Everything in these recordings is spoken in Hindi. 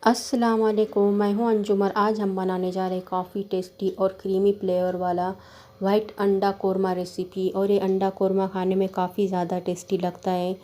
अस्सलाम वालेकुम, मैं हूं अंजुमर। आज हम बनाने जा रहे हैं काफ़ी टेस्टी और क्रीमी फ्लेवर वाला वाइट अंडा कोरमा रेसिपी। और ये अंडा कोरमा खाने में काफ़ी ज़्यादा टेस्टी लगता है।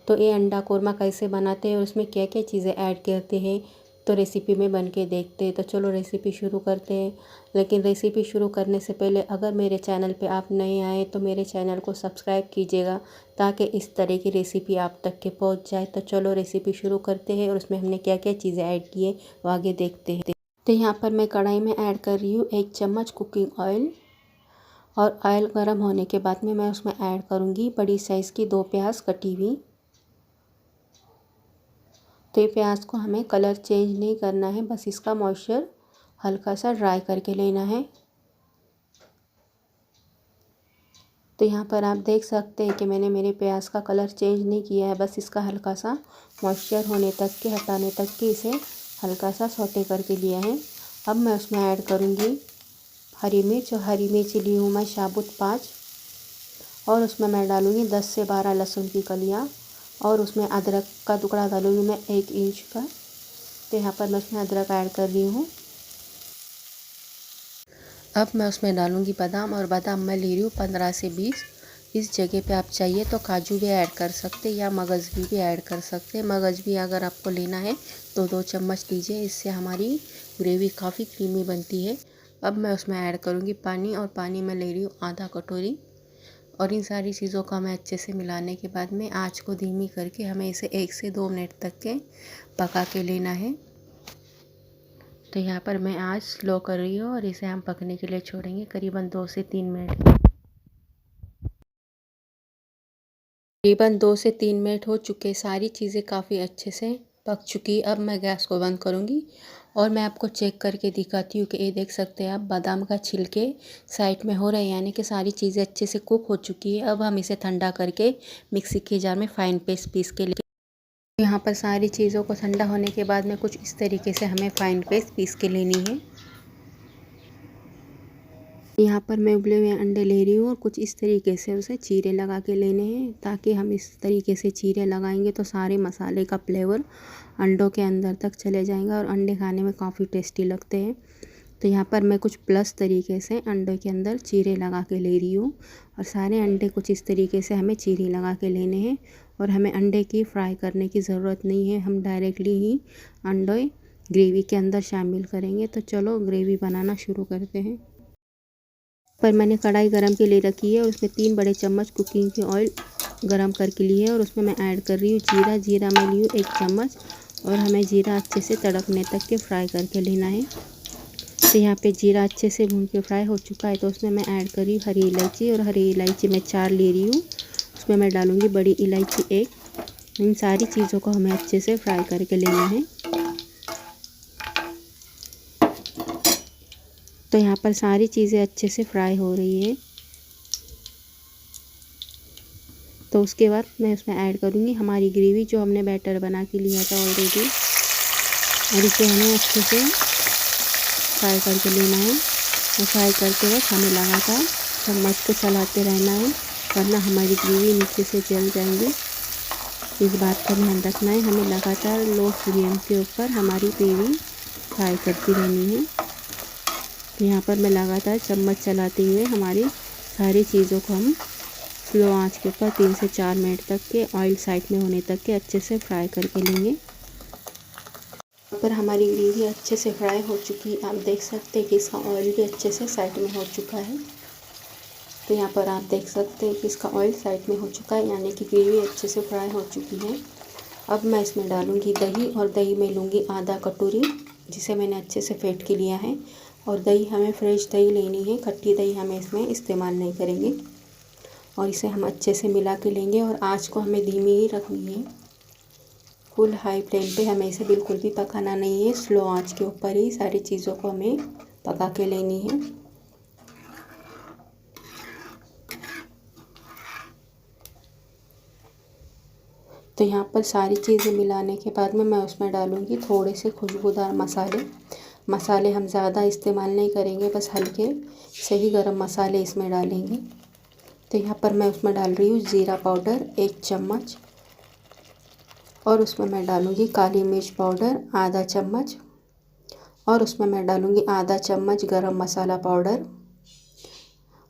तो ये अंडा कोरमा कैसे बनाते हैं और उसमें क्या क्या चीज़ें ऐड करते हैं, तो रेसिपी में बन के देखते हैं। तो चलो रेसिपी शुरू करते हैं। लेकिन रेसिपी शुरू करने से पहले अगर मेरे चैनल पे आप नए आए तो मेरे चैनल को सब्सक्राइब कीजिएगा, ताकि इस तरह की रेसिपी आप तक के पहुंच जाए। तो चलो रेसिपी शुरू करते हैं और उसमें हमने क्या क्या चीज़ें ऐड की है वो आगे देखते हैं। तो यहाँ पर मैं कढ़ाई में ऐड कर रही हूँ 1 चम्मच कुकिंग ऑयल। और ऑयल गर्म होने के बाद में मैं उसमें ऐड करूँगी बड़ी साइज़ की 2 प्याज कटी हुई। तो ये प्याज को हमें कलर चेंज नहीं करना है, बस इसका मॉइस्चर हल्का सा ड्राई करके लेना है। तो यहाँ पर आप देख सकते हैं कि मैंने मेरे प्याज का कलर चेंज नहीं किया है, बस इसका हल्का सा मॉइस्चर होने तक के, हटाने तक के इसे हल्का सा सौटे करके लिया है। अब मैं उसमें ऐड करूँगी हरी मिर्च। और हरी मिर्च ली हूँ मैं साबुत 5। और उसमें मैं डालूँगी 10 से 12 लहसुन की कलियाँ। और उसमें अदरक का टुकड़ा डालूँगी मैं 1 इंच का। तो यहाँ पर मैं उसमें अदरक ऐड कर रही हूँ। अब मैं उसमें डालूँगी बादाम। और बादाम मैं ले रही हूँ 15 से 20। इस जगह पे आप चाहिए तो काजू भी ऐड कर सकते या मगज़ भी ऐड कर सकते। मगज़ भी अगर आपको लेना है तो 2 चम्मच लीजिए, इससे हमारी ग्रेवी काफ़ी क्रीमी बनती है। अब मैं उसमें ऐड करूँगी पानी। और पानी मैं ले रही हूँ आधा कटोरी। और इन सारी चीज़ों को हमें अच्छे से मिलाने के बाद में आँच को धीमी करके हमें इसे 1 से 2 मिनट तक के पका के लेना है। तो यहाँ पर मैं आँच स्लो कर रही हूँ और इसे हम पकने के लिए छोड़ेंगे करीबन 2 से 3 मिनट। करीबन 2 से 3 मिनट हो चुके, सारी चीज़ें काफ़ी अच्छे से पक चुकी। अब मैं गैस को बंद करूँगी और मैं आपको चेक करके दिखाती हूँ कि ये देख सकते हैं आप बादाम का छिलके साइड में हो रहे हैं, यानी कि सारी चीज़ें अच्छे से कुक हो चुकी है। अब हम इसे ठंडा करके मिक्सी के जार में फाइन पेस्ट पीस के लिए, यहाँ पर सारी चीज़ों को ठंडा होने के बाद में कुछ इस तरीके से हमें फाइन पेस्ट पीस के लेनी है। यहाँ पर मैं उबले हुए अंडे ले रही हूँ और कुछ इस तरीके से उसे चीरे लगा के लेने हैं, ताकि हम इस तरीके से चीरे लगाएंगे तो सारे मसाले का फ्लेवर अंडों के अंदर तक चले जाएगा और अंडे खाने में काफ़ी टेस्टी लगते हैं। तो यहाँ पर मैं कुछ प्लस तरीके से अंडे के अंदर चीरे लगा के ले रही हूँ। और सारे अंडे कुछ इस तरीके से हमें चीरे लगा के लेने हैं। और हमें अंडे की फ्राई करने की ज़रूरत नहीं है, हम डायरेक्टली ही अंडे ग्रेवी के अंदर शामिल करेंगे। तो चलो ग्रेवी बनाना शुरू करते हैं। पर मैंने कढ़ाई गरम के लिए रखी है और उसमें 3 बड़े चम्मच कुकिंग की ऑयल गरम करके ली है। और उसमें मैं ऐड कर रही हूँ जीरा। जीरा मैं ली हूँ 1 चम्मच। और हमें जीरा अच्छे से तड़कने तक के फ्राई करके लेना है। तो यहाँ पे जीरा अच्छे से भून के फ्राई हो चुका है, तो उसमें मैं ऐड कर रही हूँ हरी इलायची। और हरी इलायची मैं 4 ले रही हूँ, उसमें मैं डालूँगी बड़ी इलायची 1। इन सारी चीज़ों को हमें अच्छे से फ्राई करके लेना है। तो यहाँ पर सारी चीज़ें अच्छे से फ्राई हो रही है। तो उसके बाद मैं उसमें ऐड करूँगी हमारी ग्रेवी, जो हमने बैटर बना के लिया था ऑलरेडी। और इसे हमें अच्छे से फ्राई करके लेना है। और फ्राई करते वक्त हमें लगातार चम्मच को चलाते रहना है, वरना हमारी ग्रेवी नीचे से जल जाएंगी। इस बात का ध्यान रखना है, हमें लगातार लो फ्लेम के ऊपर हमारी ग्रेवी फ्राई करती रहनी है। तो यहाँ पर मैं लगातार चम्मच चलाते हुए हमारी सारी चीज़ों को हम स्लो आंच के ऊपर 3 से 4 मिनट तक के ऑयल साइड में होने तक के अच्छे से फ्राई करके लेंगे। यहाँ पर हमारी ग्रेवी अच्छे से फ्राई हो चुकी है, आप देख सकते हैं कि इसका ऑयल भी अच्छे से साइड में हो चुका है। तो यहाँ पर आप देख सकते हैं कि इसका ऑयल साइड में हो चुका है, यानी कि ग्रेवी अच्छे से फ्राई हो चुकी है। अब मैं इसमें डालूँगी दही। और दही मैं लूँगी आधा कटोरी, जिसे मैंने अच्छे से फेंट के लिया है। और दही हमें फ्रेश दही लेनी है, खट्टी दही हमें इसमें इस्तेमाल नहीं करेंगे। और इसे हम अच्छे से मिला के लेंगे। और आँच को हमें धीमी ही रखनी है, फुल हाई फ्लेम पे हमें इसे बिल्कुल भी पकाना नहीं है। स्लो आंच के ऊपर ही सारी चीज़ों को हमें पका के लेनी है। तो यहाँ पर सारी चीज़ें मिलाने के बाद में मैं उसमें डालूँगी थोड़े से खुशबूदार मसाले। मसाले हम ज़्यादा इस्तेमाल नहीं करेंगे, बस हल्के से ही गरम मसाले इसमें डालेंगे। तो यहाँ पर मैं उसमें डाल रही हूँ ज़ीरा पाउडर 1 चम्मच। और उसमें मैं डालूँगी काली मिर्च पाउडर आधा चम्मच, और उसमें मैं डालूँगी आधा चम्मच गरम मसाला पाउडर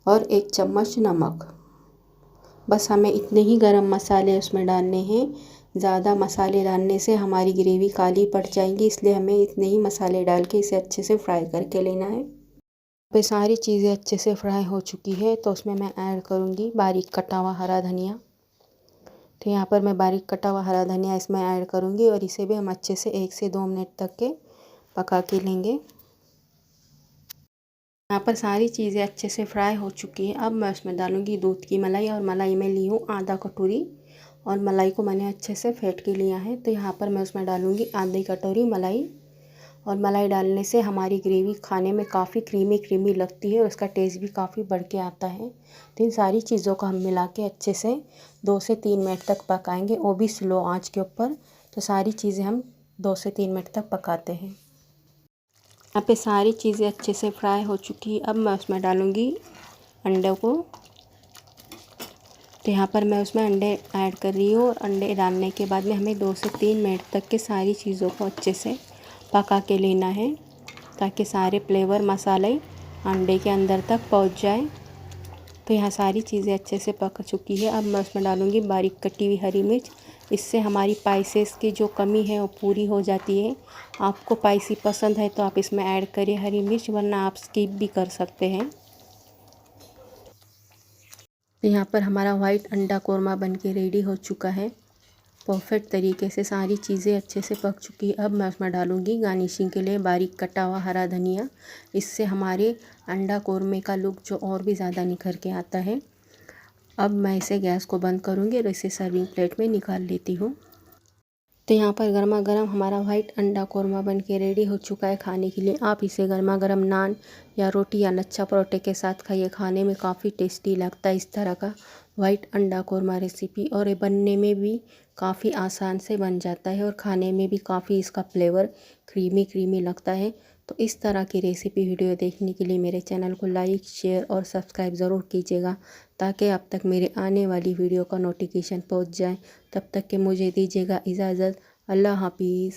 और 1 चम्मच नमक। बस हमें इतने ही गरम मसाले उसमें डालने हैं। ज़्यादा मसाले डालने से हमारी ग्रेवी काली पड़ जाएंगी, इसलिए हमें इतने ही मसाले डाल के इसे अच्छे से फ्राई करके लेना है। पे सारी चीज़ें अच्छे से फ्राई हो चुकी है, तो उसमें मैं ऐड करूँगी बारीक कटा हुआ हरा धनिया। तो यहाँ पर मैं बारीक कटा हुआ हरा धनिया इसमें ऐड करूँगी और इसे भी हम अच्छे से 1 से 2 मिनट तक के पका के लेंगे। यहाँ पर सारी चीज़ें अच्छे से फ्राई हो चुकी हैं। अब मैं उसमें डालूँगी दूध की मलाई, और मलाई में ली हूँ आधा कटोरी, और मलाई को मैंने अच्छे से फेंट के लिया है। तो यहाँ पर मैं उसमें डालूँगी आधी कटोरी मलाई, और मलाई डालने से हमारी ग्रेवी खाने में काफ़ी क्रीमी क्रीमी लगती है और उसका टेस्ट भी काफ़ी बढ़ के आता है। तो इन सारी चीज़ों को हम मिला के अच्छे से 2 से 3 मिनट तक पकाएंगे, वो भी स्लो आंच के ऊपर। तो सारी चीज़ें हम 2 से 3 मिनट तक पकाते हैं। यहाँ पे सारी चीज़ें अच्छे से फ्राई हो चुकी है। अब मैं उसमें डालूँगी अंडे को। तो यहाँ पर मैं उसमें अंडे ऐड कर रही हूँ, और अंडे डालने के बाद में हमें 2 से 3 मिनट तक के सारी चीज़ों को अच्छे से पका के लेना है, ताकि सारे फ्लेवर मसाले अंडे के अंदर तक पहुँच जाए। तो यहाँ सारी चीज़ें अच्छे से पक चुकी है। अब मैं उसमें डालूँगी बारीक कटी हुई हरी मिर्च। इससे हमारी स्पाइसेस की जो कमी है वो पूरी हो जाती है। आपको स्पाइसी पसंद है तो आप इसमें ऐड करिए हरी मिर्च, वरना आप स्किप भी कर सकते हैं। तो यहाँ पर हमारा वाइट अंडा कोरमा बनके रेडी हो चुका है। परफेक्ट तरीके से सारी चीज़ें अच्छे से पक चुकी है। अब मैं उसमें डालूँगी गार्निशिंग के लिए बारीक कटा हुआ हरा धनिया। इससे हमारे अंडा कोरमे का लुक जो और भी ज़्यादा निखर के आता है। अब मैं इसे गैस को बंद करूँगी और इसे सर्विंग प्लेट में निकाल लेती हूँ। तो यहाँ पर गर्मा गर्म हमारा वाइट अंडा कोरमा बन के रेडी हो चुका है खाने के लिए। आप इसे गर्मा गर्म नान या रोटी या लच्छा परोठे के साथ खाइए, खाने में काफ़ी टेस्टी लगता है इस तरह का वाइट अंडा कोरमा रेसिपी। और ये बनने में भी काफ़ी आसान से बन जाता है, और खाने में भी काफ़ी इसका फ्लेवर क्रीमी क्रीमी लगता है। तो इस तरह की रेसिपी वीडियो देखने के लिए मेरे चैनल को लाइक शेयर और सब्सक्राइब ज़रूर कीजिएगा, ताकि आप तक मेरे आने वाली वीडियो का नोटिफिकेशन पहुंच जाए। तब तक के मुझे दीजिएगा इजाज़त। अल्लाह हाफिज़।